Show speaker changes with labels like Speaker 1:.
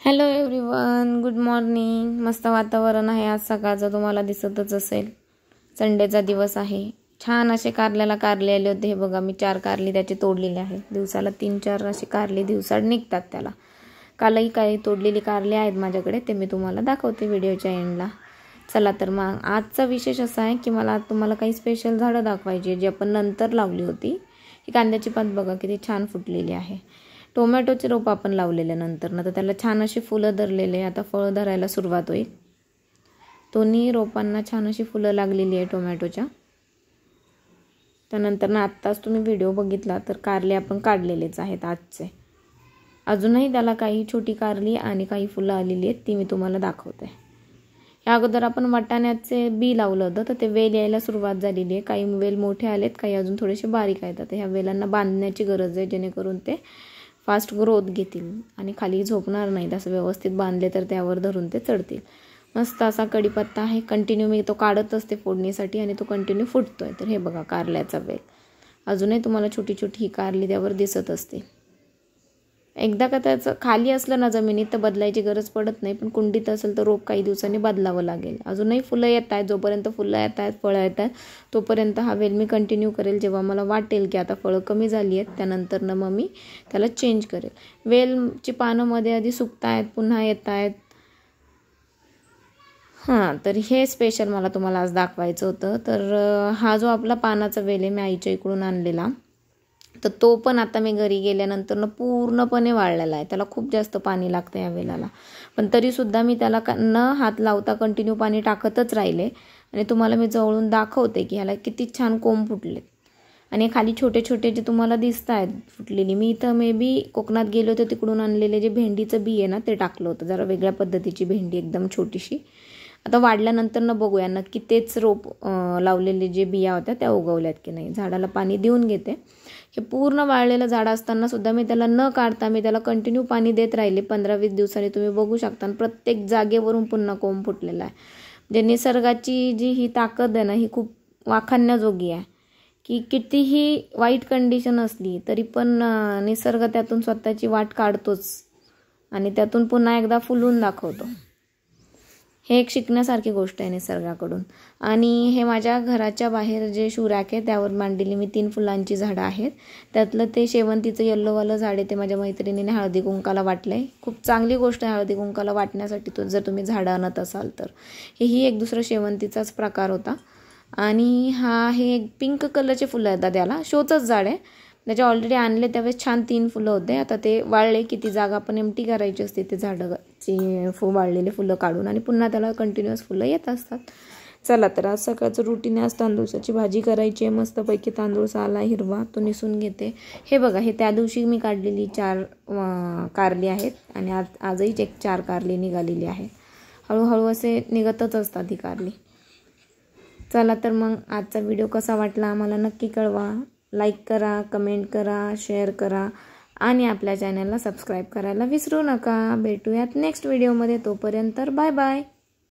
Speaker 1: Hello everyone, good morning. मस्त वातावरण आहे आज सकाळचं, तुम्हाला दिसतच असेल। संडेचा दिवस आहे। छान असे कारल्याला कारले आले होते। हे बघा, मी 4 कारली त्याचे तोडलेले आहेत। दिवसाला 3-4 असे कारले दिवसाड निघतात त्याला। कालही काही तोडलेली कारले आहेत माझ्याकडे, ते मी तुम्हाला दाखवते व्हिडिओच्या एंडला। चला तर मग आजचा विशेष असा आहे की मला तुम्हाला काही स्पेशल झाडं दाखवायची जी आपण नंतर लावली होती। ही कांद्याची पात बघा किती छान फुटलेली आहे। टोमॅटोचे रोप आपण लावलेले नंतर ना, तर त्याला छान अशी फुलं धरलेले, आता फळं धरायला सुरुवात होईल। दोन्ही रोपांना छान अशी फुलं लागलेली आहे टोमॅटोच्या। त्यानंतर ना आत्ताच तुम्ही व्हिडिओ बघितला तर कारले आपण काढलेलेच आहेत आजचे। अजूनही त्याला काही छोटी कारली आणि काही फुलं आलेली आहेत, ती मी तुम्हाला दाखवते। या अगोदर आपण वाटाण्याचे बी लावलं होतं, तर ते वेल यायला सुरुवात झालेली आहे। काही वेल मोठे आलेत, काही अजून थोडेसे बारीक आहेत। तर ह्या वेलांना बांधण्याची गरज आहे, जेणेकरून ते फास्ट ग्रोथ घेतील आणि खाली झोपणार नाहीत। असं व्यवस्थित बांधले तर त्यावर धरून ते चढतील। मस्त असा कढीपत्ता आहे, कंटिन्यू मी तो काढत असते फोडणीसाठी आणि तो कंटिन्यू फुटतोय। तर हे बघा कारल्याचा वेल, अजूनही तुम्हाला छोटी छोटी ही कारली त्यावर दिसत असते। एकदा का त्याचं खाली असलं ना जमिनीत तर बदलायची गरज पडत नाही, पण कुंडीत असेल तर रोप काही दिवसांनी बदलावं लागेल। अजूनही फुलं येत आहेत, जोपर्यंत फुलं येत आहेत, फळं येत आहेत, तोपर्यंत हा वेल मी कंटिन्यू करेल। जेव्हा मला वाटेल की आता फळं कमी झाली आहेत, त्यानंतर ना मग मी त्याला चेंज करेल। वेलची पानं मध्ये आधी सुकत आहेत, पुन्हा येत आहेत। तर हे स्पेशल मला तुम्हाला आज दाखवायचं होतं। तर हा जो आपला पानाचा वेल आहे, मी आईच्या इकडून आणलेला, तर तो पण आता मी घरी गेल्यानंतर ना पूर्णपणे वाळलेला आहे। त्याला खूप जास्त पाणी लागतं या वेलाला, पण तरीसुद्धा मी त्याला न हात लावता कंटिन्यू पाणी टाकतच राहिले। आणि तुम्हाला मी जवळून दाखवते की ह्याला किती छान कोंब फुटलेत। आणि खाली छोटे छोटे जे तुम्हाला दिसत आहेत फुटलेली, मी इथं मे बी कोकणात गेलो होते तिकडून आणलेले जे भेंडीचं बी आहे ना, ते टाकलं होतं। जरा वेगळ्या पद्धतीची भेंडी, एकदम छोटीशी। आता वाढल्यानंतर ना बघूया नक्की तेच रोप लावलेले जे बिया होत्या त्या उगवल्यात की नाही। झाडाला पाणी देऊन घेते। हे पूर्ण वाळलेलं झाड असताना सुद्धा मी त्याला न काढता मी त्याला कंटिन्यू पाणी देत राहिले। 15-20 दिवसांनी तुम्ही बघू शकता प्रत्येक जागेवरून पुन्हा कोंब फुटलेला आहे। म्हणजे निसर्गाची जी ही ताकद आहे ना, ही खूप वाखाणण्याजोगी आहे की कितीही वाईट कंडिशन असली तरी पण निसर्ग त्यातून स्वतःची वाट काढतोच आणि त्यातून पुन्हा एकदा फुलून दाखवतो। हे एक शिकण्यासारखी गोष्ट आहे निसर्गाकडून। आणि हे माझ्या घराच्या बाहेर जे शू रॅक आहे त्यावर मांडलेली मी 3 फुलांची झाडं आहेत। त्यातलं ते शेवंतीचं येल्लोवालं झाड आहे, ते माझ्या मैत्रिणीने हळदी कुंकाला वाटलंय। खूप चांगली गोष्ट आहे हळदी कुंकाला वाटण्यासाठी, तो जर तुम्ही झाडं आणत असाल तर। ही एक दुसरा शेवंतीचाच प्रकार होता। आणि हे एक पिंक कलरचे फुलं येतात, त्याला शोचंच झाड आहे। त्याचे ऑलरेडी आणले त्यावेळेस छान 3 फुलं होते। आता ते वाळले की ती जागा पण एम्प्टी करायची असते, ते झाडाची वाळलेले फुलं काढून, आणि पुन्हा त्याला कंटिन्युअस फुलं येत असतात। चला तर आज सकाळचं रुटीन आज तांदूळाची भाजी करायची आहे। मस्तपैकी तांदूळ आला हिरवा, तो निसून घेते। हे बघा, हे त्या दिवशी मी काढलेली 4 कारली आहेत आणि आजही 4 कारली निघालेली आहेत। हळूहळू असे निघतच असतात ही कारली। चला तर मग आजचा व्हिडिओ कसा वाटला आम्हाला नक्की कळवा। लाईक करा, कमेंट करा, शेअर करा आणि आपल्या चॅनलला सबस्क्राईब करायला विसरू नका। भेटूयात नेक्स्ट व्हिडिओमध्ये, तोपर्यंत बाय बाय।